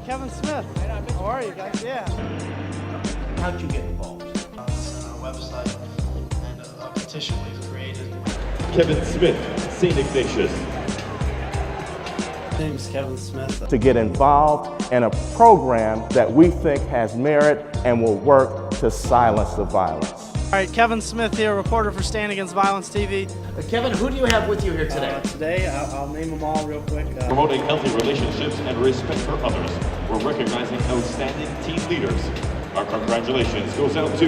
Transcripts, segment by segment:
Kevin Smith. How are you guys? Yeah. How'd you get involved? It's on our website and a petition we've created. Kevin Smith, St. Ignatius. My name's Kevin Smith. To get involved in a program that we think has merit and will work to silence the violence. All right, Kevin Smith here, reporter for Stand Against Violence TV. Kevin, who do you have with you here today? Today, I'll name them all real quick. Promoting healthy relationships and respect for others. We're recognizing outstanding team leaders. Our congratulations goes out to...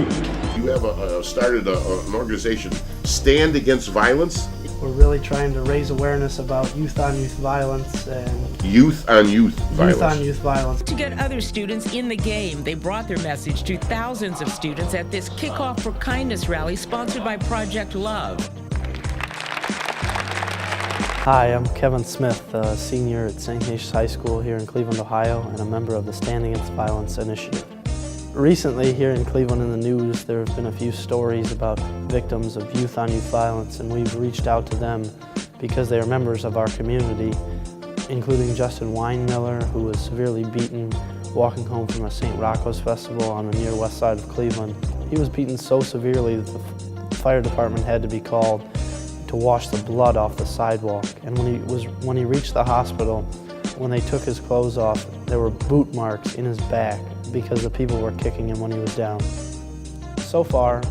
You have started an organization, Stand Against Violence? We're really trying to raise awareness about youth-on-youth violence and Youth-on-youth violence. youth-on-youth violence. To get other students in the game, they brought their message to thousands of students at this Kickoff for Kindness rally sponsored by Project Love. Hi, I'm Kevin Smith, a senior at St. Ignatius High School here in Cleveland, Ohio, and a member of the Stand Against Violence initiative. Recently, here in Cleveland in the news, there have been a few stories about victims of youth-on-youth violence, and we've reached out to them because they are members of our community, including Justin Weinmiller, who was severely beaten walking home from a St. Rocco's festival on the near west side of Cleveland. He was beaten so severely that the fire department had to be called to wash the blood off the sidewalk. And when he reached the hospital, when they took his clothes off, there were boot marks in his back because the people were kicking him when he was down. So far,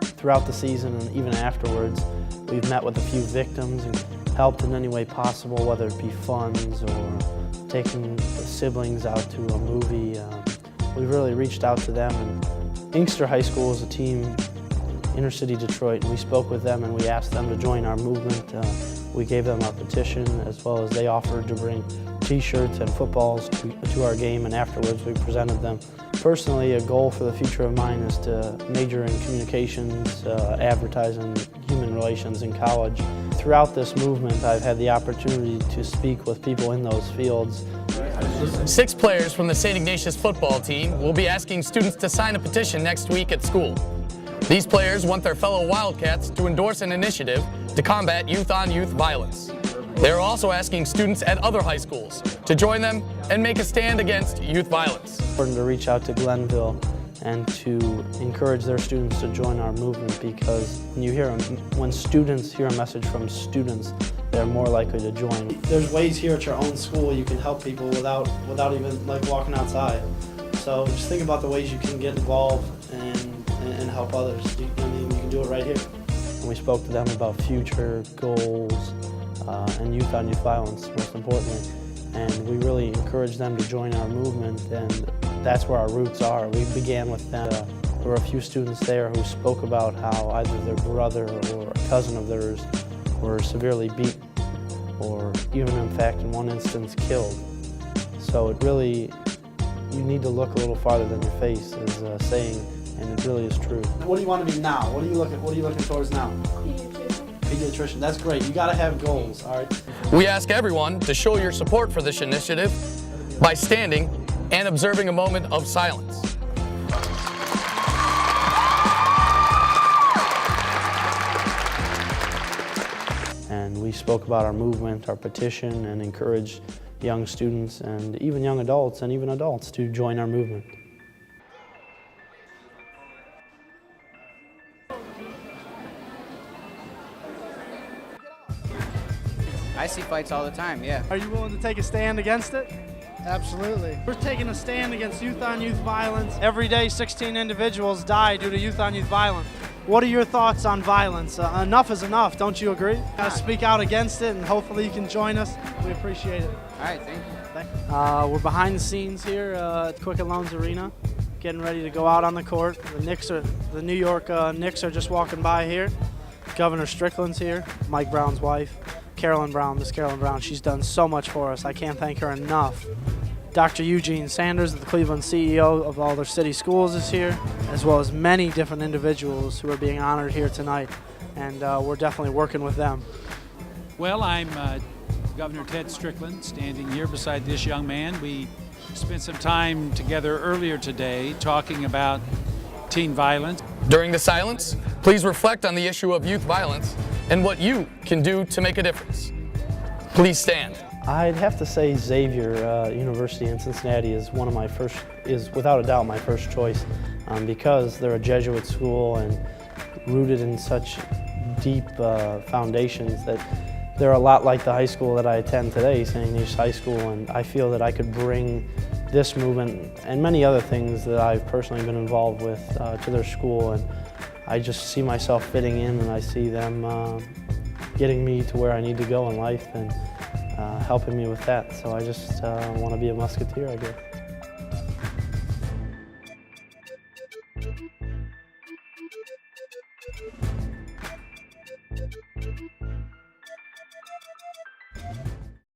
throughout the season and even afterwards, we've met with a few victims and helped in any way possible, whether it be funds or taking the siblings out to a movie. We've really reached out to them. And Inkster High School is a team, inner city Detroit, and we spoke with them and we asked them to join our movement. We gave them our petition, as well as they offered to bring t-shirts and footballs to our game, and afterwards we presented them. Personally, a goal for the future of mine is to major in communications, advertising, human relations in college. Throughout this movement, I've had the opportunity to speak with people in those fields. 6 players from the St. Ignatius football team will be asking students to sign a petition next week at school. These players want their fellow Wildcats to endorse an initiative to combat youth-on-youth violence. They're also asking students at other high schools to join them and make a stand against youth violence. It's important to reach out to Glenville and to encourage their students to join our movement, because when students hear a message from students, they're more likely to join. There's ways here at your own school you can help people without even walking outside. So just think about the ways you can get involved and help others. You can do it right here. And we spoke to them about future goals and youth-on-youth violence, most importantly. And we really encourage them to join our movement, and that's where our roots are. We began with them. There were a few students there who spoke about how either their brother or a cousin of theirs were severely beaten, or even in fact in one instance killed. So it really, you need to look a little farther than your face is a saying, and it really is true. What do you want to be now? What are you looking towards now? Pediatrician. That's great. You got to have goals, all right? We ask everyone to show your support for this initiative by standing and observing a moment of silence. And we spoke about our movement, our petition, and encouraged young students and even young adults and even adults to join our movement. I see fights all the time, yeah. Are you willing to take a stand against it? Absolutely. We're taking a stand against youth-on-youth violence. Every day, 16 individuals die due to youth-on-youth violence. What are your thoughts on violence? Enough is enough, don't you agree? Speak out against it, and hopefully you can join us. We appreciate it. All right, thank you. We're behind the scenes here at Quicken Loans Arena, getting ready to go out on the court. The New York Knicks are just walking by here. Governor Strickland's here, Mike Brown's wife. Miss Carolyn Brown, she's done so much for us. I can't thank her enough. Dr. Eugene Sanders, the Cleveland CEO of all their city schools, is here, as well as many different individuals who are being honored here tonight, and we're definitely working with them. Well, I'm Governor Ted Strickland, standing here beside this young man. We spent some time together earlier today talking about teen violence. During the silence, please reflect on the issue of youth violence and what you can do to make a difference. Please stand. I'd have to say Xavier University in Cincinnati is without a doubt my first choice because they're a Jesuit school and rooted in such deep foundations that they're a lot like the high school that I attend today, St. Ignatius High School, and I feel that I could bring this movement and many other things that I've personally been involved with to their school, and I just see myself fitting in, and I see them getting me to where I need to go in life and helping me with that. So I just want to be a Musketeer, I guess.